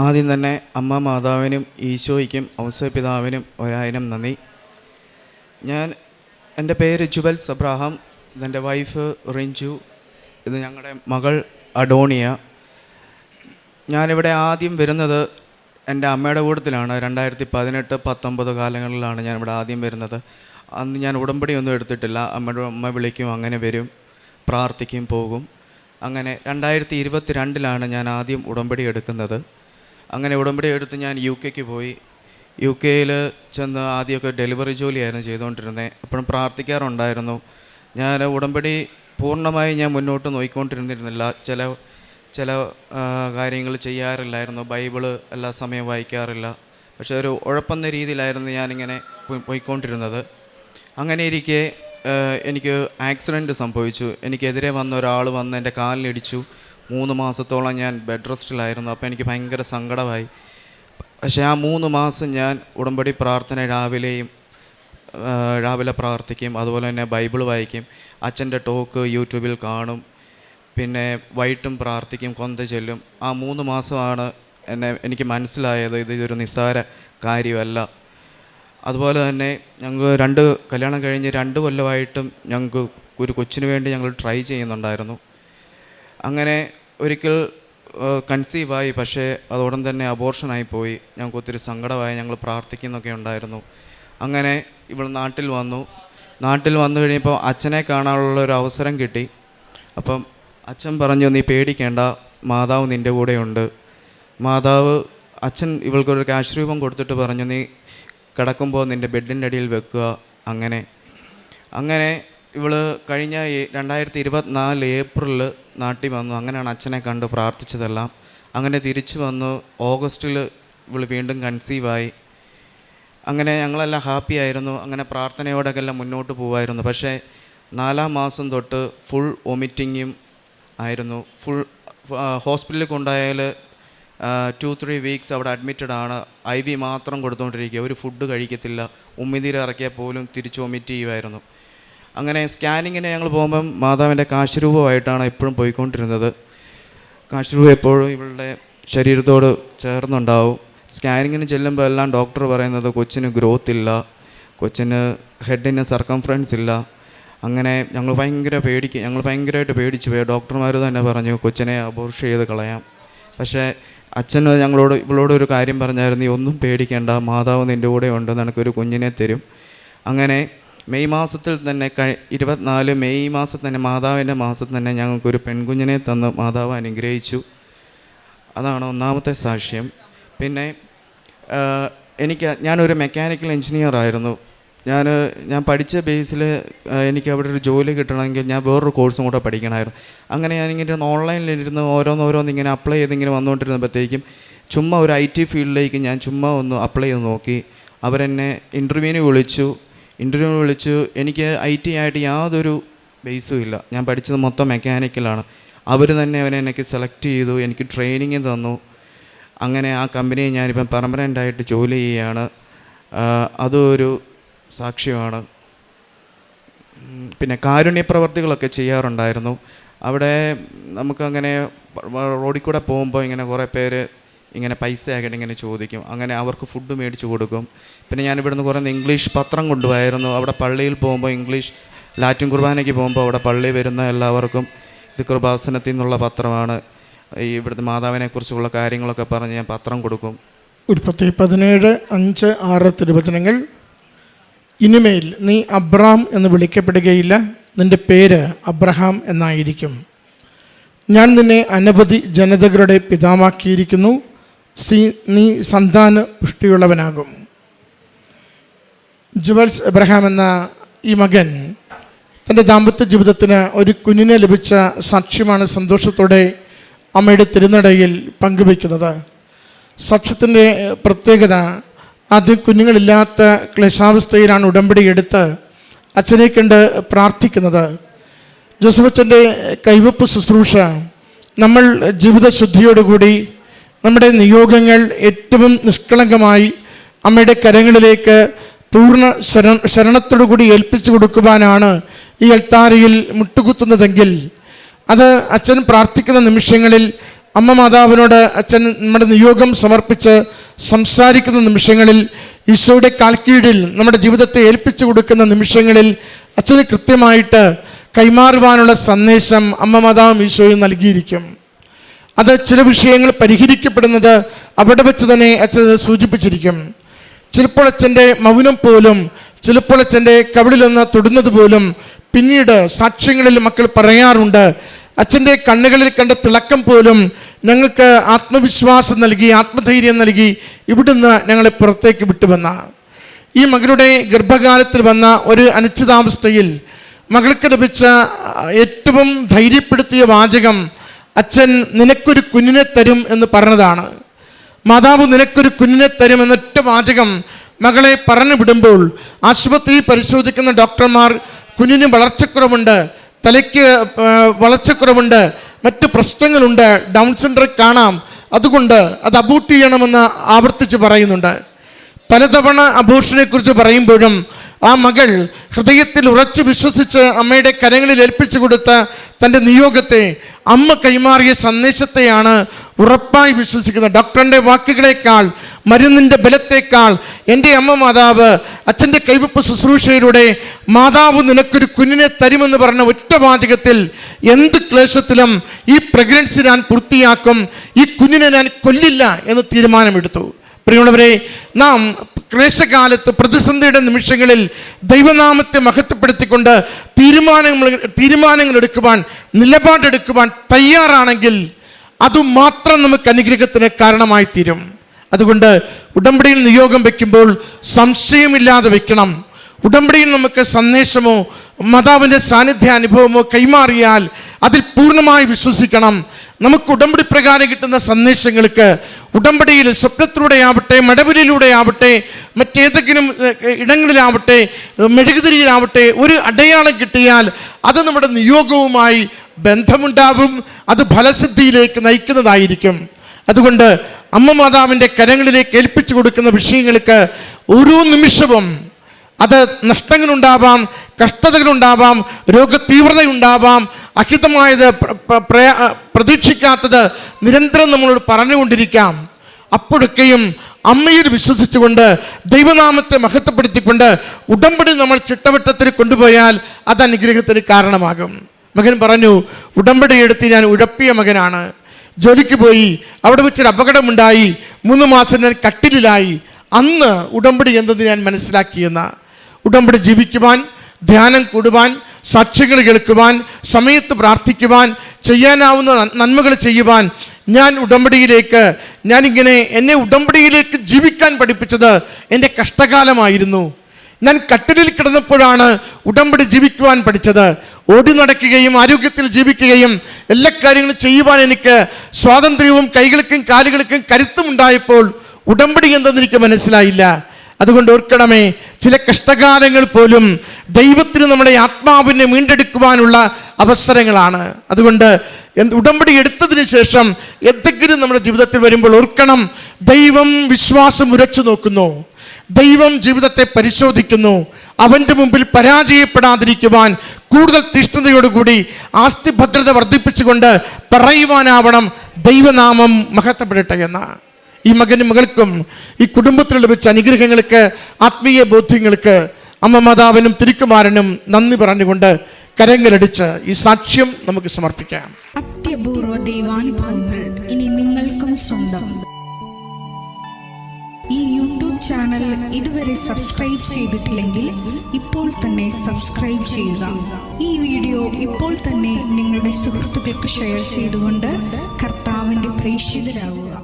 ആദ്യം തന്നെ അമ്മ മാതാവിനും ഈശോയ്ക്കും ഔസേപ്പിതാവിനും 1000 നന്ദി. എൻ്റെ പേര് ജുവൽസ് അബ്രാഹാം, ഇതെൻ്റെ വൈഫ് റിഞ്ചു, ഇത് ഞങ്ങളുടെ മകൾ അഡോണിയ. ഞാനിവിടെ ആദ്യം വരുന്നത് എൻ്റെ അമ്മയുടെ കൂട്ടത്തിലാണ്. 2018-19 കാലങ്ങളിലാണ് ഞാനിവിടെ ആദ്യം വരുന്നത്. അന്ന് ഞാൻ ഉടമ്പടി ഒന്നും എടുത്തിട്ടില്ല. അമ്മ വിളിക്കും, അങ്ങനെ വരും, പ്രാർത്ഥിക്കും, പോകും. അങ്ങനെ 2022 ഞാൻ ആദ്യം ഉടമ്പടി എടുക്കുന്നത്. അങ്ങനെ ഉടമ്പടി എടുത്ത് ഞാൻ UK പോയി. UK ചെന്ന് ആദ്യമൊക്കെ ഡെലിവറി ജോലിയായിരുന്നു ചെയ്തുകൊണ്ടിരുന്നത്. അപ്പോഴും പ്രാർത്ഥിക്കാറുണ്ടായിരുന്നു. ഞാൻ ഉടമ്പടി പൂർണ്ണമായി ഞാൻ മുന്നോട്ട് നോക്കിക്കൊണ്ടിരുന്നിരുന്നില്ല. ചില കാര്യങ്ങൾ ചെയ്യാറില്ലായിരുന്നു. ബൈബിള് എല്ലാ സമയം വായിക്കാറില്ല. പക്ഷേ ഒരു ഉഴപ്പുന്ന രീതിയിലായിരുന്നു ഞാനിങ്ങനെ പോയിക്കൊണ്ടിരുന്നത്. അങ്ങനെ ഇരിക്കെ എനിക്ക് ആക്സിഡൻറ്റ് സംഭവിച്ചു. എനിക്കെതിരെ വന്ന ഒരാൾ വന്ന് എൻ്റെ കാലിലിടിച്ചു. 3 മാസത്തോളം ഞാൻ ബെഡ് റെസ്റ്റിലായിരുന്നു. അപ്പോൾ എനിക്ക് ഭയങ്കര സങ്കടമായി. പക്ഷേ ആ 3 മാസം ഞാൻ ഉടമ്പടി പ്രാർത്ഥന രാവിലെ പ്രാർത്ഥിക്കും, അതുപോലെ തന്നെ ബൈബിൾ വായിക്കും, അച്ഛൻ്റെ ടോക്ക് യൂട്യൂബിൽ കാണും, പിന്നെ വൈകിട്ടും പ്രാർത്ഥിക്കും, കൊന്ത ചൊല്ലും. ആ 3 മാസമാണ് എനിക്ക് മനസ്സിലായത് ഇതൊരു നിസ്സാര കാര്യമല്ല. അതുപോലെ തന്നെ ഞങ്ങൾ കല്യാണം കഴിഞ്ഞ് 2 കൊല്ലമായിട്ടും ഞങ്ങൾക്ക് ഒരു കൊച്ചിന് വേണ്ടി ഞങ്ങൾ ട്രൈ ചെയ്യുന്നുണ്ടായിരുന്നു. അങ്ങനെ ഒരിക്കൽ കൺസീവായി, പക്ഷേ അതോടൻ തന്നെ അബോർഷനായി പോയി. ഞങ്ങൾക്ക് ഒത്തിരി സങ്കടമായി. ഞങ്ങൾ പ്രാർത്ഥിക്കുന്നൊക്കെ ഉണ്ടായിരുന്നു. അങ്ങനെ ഇവിടെ നാട്ടിൽ വന്നു കഴിഞ്ഞപ്പോൾ അച്ഛനെ കാണാനുള്ള ഒരു അവസരം കിട്ടി. അപ്പം അച്ഛൻ പറഞ്ഞു, നീ പേടിക്കേണ്ട, മാതാവ് നിൻ്റെ കൂടെയുണ്ട്. അച്ഛൻ ഇവൾക്കൊരു കാശ് രൂപം കൊടുത്തിട്ട് പറഞ്ഞു, നീ കിടക്കുമ്പോൾ നിൻ്റെ ബെഡിൻ്റെ അടിയിൽ വെക്കുക. അങ്ങനെ ഇവൾ കഴിഞ്ഞ 2024 ഏപ്രിലിൽ നാട്ടിൽ വന്നു. അങ്ങനെയാണ് അച്ഛനെ കണ്ട് പ്രാർത്ഥിച്ചതെല്ലാം. അങ്ങനെ തിരിച്ചു വന്നു. ഓഗസ്റ്റിൽ ഇവൾ വീണ്ടും കൺസീവായി. അങ്ങനെ ഞങ്ങളെല്ലാം ഹാപ്പി ആയിരുന്നു. അങ്ങനെ പ്രാർത്ഥനയോടൊക്കെ എല്ലാം മുന്നോട്ട് പോകുമായിരുന്നു. പക്ഷേ 4-ാം മാസം തൊട്ട് ഫുൾ വൊമിറ്റിങ്ങും ആയിരുന്നു. ഹോസ്പിറ്റലിൽ കൊണ്ടുപോയാൽ 2-3 വീക്സ് അവിടെ അഡ്മിറ്റഡാണ്. IV മാത്രം കൊടുത്തുകൊണ്ടിരിക്കുക. ഒരു ഫുഡ് കഴിക്കത്തില്ല. ഉമ്മിനീര് ഇറക്കിയാൽ പോലും തിരിച്ച് വൊമിറ്റ് ചെയ്യുമായിരുന്നു. അങ്ങനെ സ്കാനിങ്ങിന് ഞങ്ങൾ പോകുമ്പം മാതാവിൻ്റെ കാശുരൂപമായിട്ടാണ് എപ്പോഴും പോയിക്കൊണ്ടിരുന്നത്. കാശുരൂപം എപ്പോഴും ഇവളുടെ ശരീരത്തോട് ചേർന്നുണ്ടാവും. സ്കാനിങ്ങിന് ചെല്ലുമ്പോൾ എല്ലാം ഡോക്ടർ പറയുന്നത് കൊച്ചിന് ഗ്രോത്ത് ഇല്ല, കൊച്ചിന് ഹെഡിന് സർക്കംഫറൻസ് ഇല്ല. അങ്ങനെ ഞങ്ങൾ ഭയങ്കരമായിട്ട് പേടിച്ചു പോയി. ഡോക്ടർമാർ തന്നെ പറഞ്ഞു കൊച്ചിനെ അബോർഷൻ ചെയ്ത് കളയാം. പക്ഷേ അച്ഛൻ ഇവളോട് ഒരു കാര്യം പറഞ്ഞായിരുന്നു, നീ ഒന്നും പേടിക്കേണ്ട, മാതാവ് നിൻ്റെ കൂടെ ഉണ്ട്, നിനക്കൊരു കുഞ്ഞിനെ തരും. അങ്ങനെ മെയ് മാസത്തിൽ തന്നെ 24 മെയ് മാസത്തിൽ തന്നെ മാതാവിൻ്റെ മാസത്തിൽ തന്നെ ഞങ്ങൾക്കൊരു പെൺകുഞ്ഞിനെ തന്ന് മാതാവ് അനുഗ്രഹിച്ചു. അതാണ് ഒന്നാമത്തെ സാക്ഷ്യം. പിന്നെ ഞാനൊരു മെക്കാനിക്കൽ എഞ്ചിനീയർ ആയിരുന്നു. ഞാൻ പഠിച്ച ബേസിൽ എനിക്ക് അവിടെ ഒരു ജോലി കിട്ടണമെങ്കിൽ ഞാൻ വേറൊരു കോഴ്സും കൂടെ പഠിക്കണമായിരുന്നു. അങ്ങനെ ഞാനിങ്ങനെ ഓൺലൈനിലിരുന്ന് ഓരോന്ന് ഇങ്ങനെ അപ്ലൈ ചെയ്തിങ്ങനെ വന്നുകൊണ്ടിരുന്നപ്പോഴത്തേക്കും ചുമ്മാ ഒരു IT ഫീൽഡിലേക്ക് ഞാൻ ചുമ്മാ ഒന്ന് അപ്ലൈ ചെയ്ത് നോക്കി. അവരെന്നെ ഇൻ്റർവ്യൂവിന് വിളിച്ചു. എനിക്ക് IT ആയിട്ട് യാതൊരു ബേസും ഇല്ല. ഞാൻ പഠിച്ചത് മൊത്തം മെക്കാനിക്കലാണ്. അവർ തന്നെ എനിക്ക് സെലക്ട് ചെയ്തു, എനിക്ക് ട്രെയിനിങ് തന്നു. അങ്ങനെ ആ കമ്പനിയിൽ ഞാനിപ്പം പെർമനൻ്റായിട്ട് ജോലി ചെയ്യുകയാണ്. അതൊരു സാക്ഷ്യമാണ്. പിന്നെ കാരുണ്യ പ്രവർത്തികളൊക്കെ ചെയ്യാറുണ്ടായിരുന്നു. അവിടെ നമുക്കങ്ങനെ റോഡിൽ കൂടെ പോകുമ്പോൾ ഇങ്ങനെ കുറേ പേര് ഇങ്ങനെ പൈസ ആക്കിയിട്ട് ഇങ്ങനെ ചോദിക്കും. അങ്ങനെ അവർക്ക് ഫുഡ് മേടിച്ച് കൊടുക്കും. പിന്നെ ഞാനിവിടുന്ന് കുറേ ഇംഗ്ലീഷ് പത്രം കൊണ്ടുപോയായിരുന്നു. അവിടെ പള്ളിയിൽ പോകുമ്പോൾ ലാറ്റിൻ കുർബാനയ്ക്ക് പോകുമ്പോൾ അവിടെ പള്ളിയിൽ വരുന്ന എല്ലാവർക്കും ഇത് കൃപാസനത്തിൽ നിന്നുള്ള പത്രമാണ്. ഇവിടുത്തെ മാതാവിനെക്കുറിച്ചുള്ള കാര്യങ്ങളൊക്കെ പറഞ്ഞ് ഞാൻ പത്രം കൊടുക്കും. ഉൽപ്പത്തി 17:5-6 തിരുവചനങ്ങൾ. ഇനിമേൽ നീ അബ്രാം എന്ന് വിളിക്കപ്പെടുകയില്ല, നിൻ്റെ പേര് അബ്രഹാം എന്നായിരിക്കും. ഞാൻ നിന്നെ അനവധി ജനതകളുടെ പിതാവാക്കിയിരിക്കുന്നു, നീ സന്താന പുഷ്ടിയുള്ളവനാകും. ജുവൽസ് എബ്രഹാം എന്ന ഈ മകൻ തൻ്റെ ദാമ്പത്യ ജീവിതത്തിന് ഒരു കുഞ്ഞിനെ ലഭിച്ച സാക്ഷ്യമാണ് സന്തോഷത്തോടെ അമ്മയുടെ തിരുനടയിൽ പങ്കുവയ്ക്കുന്നത്. സാക്ഷ്യത്തിൻ്റെ പ്രത്യേകത, ആദ്യം കുഞ്ഞുങ്ങളില്ലാത്ത ക്ലേശാവസ്ഥയിലാണ് ഉടമ്പടി എടുത്ത് അച്ഛനെ കണ്ട് പ്രാർത്ഥിക്കുന്നത്. ജോസഫച്ചൻ്റെ കൈവപ്പ് ശുശ്രൂഷ നമ്മൾ ജീവിതശുദ്ധിയോടുകൂടി നമ്മുടെ നിയോഗങ്ങൾ ഏറ്റവും നിഷ്കളങ്കമായി അമ്മയുടെ കരങ്ങളിലേക്ക് പൂർണ്ണ ശരണത്തോടുകൂടി ഏൽപ്പിച്ചു കൊടുക്കുവാനാണ് ഈ അൾത്താരയിൽ മുട്ടുകുത്തുന്നതെങ്കിൽ അത് അച്ഛൻ പ്രാർത്ഥിക്കുന്ന നിമിഷങ്ങളിൽ അമ്മ മാതാവിനോട് അച്ഛൻ നമ്മുടെ നിയോഗം സമർപ്പിച്ച് സംസാരിക്കുന്ന നിമിഷങ്ങളിൽ, ഈശോയുടെ കാൽക്കീഴിൽ നമ്മുടെ ജീവിതത്തെ ഏൽപ്പിച്ചു കൊടുക്കുന്ന നിമിഷങ്ങളിൽ അച്ഛന് കൃത്യമായിട്ട് കൈമാറുവാനുള്ള സന്ദേശം അമ്മ മാതാവും ഈശോയും നൽകിയിരിക്കും. അത് ചില വിഷയങ്ങൾ പരിഹരിക്കപ്പെടുന്നത് അവിടെ വെച്ച് തന്നെ അച്ഛൻ സൂചിപ്പിച്ചിരിക്കും. ചിലപ്പോൾ അച്ഛൻ്റെ മൗനം പോലും, ചിലപ്പോൾ അച്ഛൻ്റെ കവിളിലൊന്ന് തൊടുന്നത് പോലും പിന്നീട് സാക്ഷ്യങ്ങളിൽ മക്കൾ പറയാറുണ്ട്. അച്ഛൻ്റെ കണ്ണുകളിൽ കണ്ട തിളക്കം പോലും ഞങ്ങൾക്ക് ആത്മവിശ്വാസം നൽകി, ആത്മധൈര്യം നൽകി ഇവിടുന്ന് ഞങ്ങളെ പുറത്തേക്ക് വിട്ടുവന്ന. ഈ മകളുടെ ഗർഭകാലത്തിൽ വന്ന ഒരു അനിശ്ചിതാവസ്ഥയിൽ മകൾക്ക് ലഭിച്ച ഏറ്റവും ധൈര്യപ്പെടുത്തിയ വാചകം അച്ഛൻ നിനക്കൊരു കുഞ്ഞിനെ തരും എന്ന് പറഞ്ഞതാണ്. മാതാവ് നിനക്കൊരു കുഞ്ഞിനെ തരും എന്നൊറ്റ വാചകം മകളെ പറഞ്ഞു വിടുമ്പോൾ ആശുപത്രിയിൽ പരിശോധിക്കുന്ന ഡോക്ടർമാർ കുഞ്ഞിന് വളർച്ചക്കുറവുണ്ട്, തലയ്ക്ക് വളർച്ചക്കുറവുണ്ട്, മറ്റ് പ്രശ്നങ്ങളുണ്ട്, ഡൗൺ സിൻഡ്രം കാണാം, അതുകൊണ്ട് അത് അബോർട്ട് ചെയ്യണമെന്ന് ആവർത്തിച്ച് പറയുന്നുണ്ട്. പലതവണ അബോർഷനെ കുറിച്ച് പറയുമ്പോഴും ആ മകൾ ഹൃദയത്തിൽ ഉറച്ചു വിശ്വസിച്ച് അമ്മയുടെ കരങ്ങളിൽ ഏൽപ്പിച്ചു കൊടുത്ത തൻ്റെ നിയോഗത്തെ, അമ്മ കൈമാറിയ സന്ദേശത്തെയാണ് ഉറപ്പായി വിശ്വസിക്കുന്നത്. ഡോക്ടറിൻ്റെ വാക്കുകളേക്കാൾ, മരുന്നിൻ്റെ ബലത്തേക്കാൾ എൻ്റെ അമ്മ മാതാവ് അച്ഛൻ്റെ കൈവപ്പ് ശുശ്രൂഷയിലൂടെ മാതാവ് നിനക്കൊരു കുഞ്ഞിനെ തരുമെന്ന് പറഞ്ഞ ഒറ്റ വാചകത്തിൽ എന്ത് ക്ലേശത്തിലും ഈ പ്രഗ്നൻസി ഞാൻ പൂർത്തിയാക്കും, ഈ കുഞ്ഞിനെ ഞാൻ കൊല്ലില്ല എന്ന് തീരുമാനമെടുത്തു. പ്രിയമുള്ളവരെ, നാം ക്ലേശകാലത്ത്, പ്രതിസന്ധിയുടെ നിമിഷങ്ങളിൽ ദൈവനാമത്തെ മഹത്വപ്പെടുത്തിക്കൊണ്ട് തീരുമാനങ്ങൾ എടുക്കുവാൻ, നിലപാടെടുക്കുവാൻ തയ്യാറാണെങ്കിൽ അതുമാത്രം നമുക്ക് അനുഗ്രഹത്തിന് കാരണമായി തീരും. അതുകൊണ്ട് ഉടമ്പടിയിൽ നിയോഗം വയ്ക്കുമ്പോൾ സംശയമില്ലാതെ വയ്ക്കണം. ഉടമ്പടിയിൽ നമുക്ക് സന്ദേശമോ മാതാവിൻ്റെ സാന്നിധ്യ അനുഭവമോ കൈമാറിയാൽ അതിൽ പൂർണ്ണമായി വിശ്വസിക്കണം. നമുക്ക് ഉടമ്പടി പ്രകാരം കിട്ടുന്ന സന്ദേശങ്ങൾക്ക് ഉടമ്പടിയിൽ സ്വപ്നത്തിലൂടെയാവട്ടെ, മടവിലൂടെയാവട്ടെ, മറ്റേതെങ്കിലും ഇടങ്ങളിലാവട്ടെ, മെഴുകുതിരിയിലാവട്ടെ ഒരു അടയാളം കിട്ടിയാൽ അത് നമ്മുടെ നിയോഗവുമായി ബന്ധമുണ്ടാവും, അത് ഫലസിദ്ധിയിലേക്ക് നയിക്കുന്നതായിരിക്കും. അതുകൊണ്ട് അമ്മ മാതാവിൻ്റെ കരങ്ങളിലേക്ക് ഏൽപ്പിച്ചു കൊടുക്കുന്ന വിഷയങ്ങൾക്ക് ഓരോ നിമിഷവും അത് നഷ്ടങ്ങളുണ്ടാവാം, കഷ്ടതകളുണ്ടാവാം, രോഗതീവ്രതയുണ്ടാവാം, അഹിതമായത് പ്രതീക്ഷിക്കാത്തത് നിരന്തരം നമ്മളോട് പറഞ്ഞുകൊണ്ടിരിക്കാം. അപ്പോഴൊക്കെയും അമ്മയിൽ വിശ്വസിച്ചുകൊണ്ട് ദൈവനാമത്തെ മഹത്വപ്പെടുത്തിക്കൊണ്ട് ഉടമ്പടി നമ്മൾ ചിട്ടവട്ടത്തിൽ കൊണ്ടുപോയാൽ അത് അനുഗ്രഹത്തിന് കാരണമാകും. മകൻ പറഞ്ഞു, ഉടമ്പടി എടുത്ത് ഞാൻ ഉഴപ്പിയ മകനാണ്, ജോലിക്ക് പോയി, അവിടെ വെച്ചൊരു അപകടമുണ്ടായി, 3 മാസം ഞാൻ കട്ടിലിലായി. അന്ന് ഉടമ്പടി എന്തെന്ന് ഞാൻ മനസ്സിലാക്കിയെന്ന. ഉടമ്പടി ജീവിക്കുവാൻ, ധ്യാനം കൂടുവാൻ, സാക്ഷ്യങ്ങൾ കേൾക്കുവാൻ, സമയത്ത് പ്രാർത്ഥിക്കുവാൻ, ചെയ്യാനാവുന്ന നന്മകൾ ചെയ്യുവാൻ എന്നെ ഉടമ്പടിയിലേക്ക് ജീവിക്കാൻ പഠിപ്പിച്ചത് എൻ്റെ കഷ്ടകാലമായിരുന്നു. ഞാൻ കട്ടിലിൽ കിടന്നപ്പോഴാണ് ഉടമ്പടി ജീവിക്കുവാൻ പഠിച്ചത്. ഓടി നടക്കുകയും ആരോഗ്യത്തിൽ ജീവിക്കുകയും എല്ലാ കാര്യങ്ങളും ചെയ്യുവാൻ എനിക്ക് സ്വാതന്ത്ര്യവും കൈകൾക്കും കാലുകൾക്കും കരുത്തും ഉണ്ടായപ്പോൾ ഉടമ്പടി എന്തെന്ന് എനിക്ക് മനസ്സിലായില്ല. അതുകൊണ്ട് ഓർക്കണമേ, ചില കഷ്ടകാലങ്ങൾ പോലും ദൈവത്തിന് നമ്മുടെ ആത്മാവിനെ വീണ്ടെടുക്കുവാനുള്ള അവസരങ്ങളാണ്. അതുകൊണ്ട് ഉടമ്പടി എടുത്തതിന് ശേഷം എന്തെങ്കിലും നമ്മുടെ ജീവിതത്തിൽ വരുമ്പോൾ ഓർക്കണം, ദൈവം വിശ്വാസം ഉരച്ചു നോക്കുന്നു, ദൈവം ജീവിതത്തെ പരിശോധിക്കുന്നു. അവൻ്റെ മുമ്പിൽ പരാജയപ്പെടാതിരിക്കുവാൻ കൂടുതൽ തീഷ്ണതയോടുകൂടി ആസ്തി ഭദ്രത വർദ്ധിപ്പിച്ചുകൊണ്ട് പറയുവാനാവണം ദൈവനാമം മഹത്വപ്പെടട്ടെ എന്ന. ഈ മകനും മകൾക്കും ഈ കുടുംബത്തിൽ ലഭിച്ച അനുഗ്രഹങ്ങൾക്ക്, ആത്മീയ ബോധ്യങ്ങൾക്ക് അമ്മ മാതാവിനും തിരുക്കുമാരനും നന്ദി പറഞ്ഞുകൊണ്ട് കരങ്ങളടിച്ച് ഈ സാക്ഷ്യം നമുക്ക് സമർപ്പിക്കാം. അത്യപൂർവ ദൈവാനുഭവങ്ങൾ ഇനി നിങ്ങൾക്കും സ്വന്തം. ഈ യൂട്യൂബ് ചാനൽ ഇതുവരെ സബ്സ്ക്രൈബ് ചെയ്തിട്ടില്ലെങ്കിൽ ഇപ്പോൾ തന്നെ സബ്സ്ക്രൈബ് ചെയ്യുക. ഈ വീഡിയോ ഇപ്പോൾ തന്നെ നിങ്ങളുടെ സുഹൃത്തുക്കൾക്ക് ഷെയർ ചെയ്തുകൊണ്ട് കർത്താവിൻ്റെ പ്രേക്ഷിതരാകുക.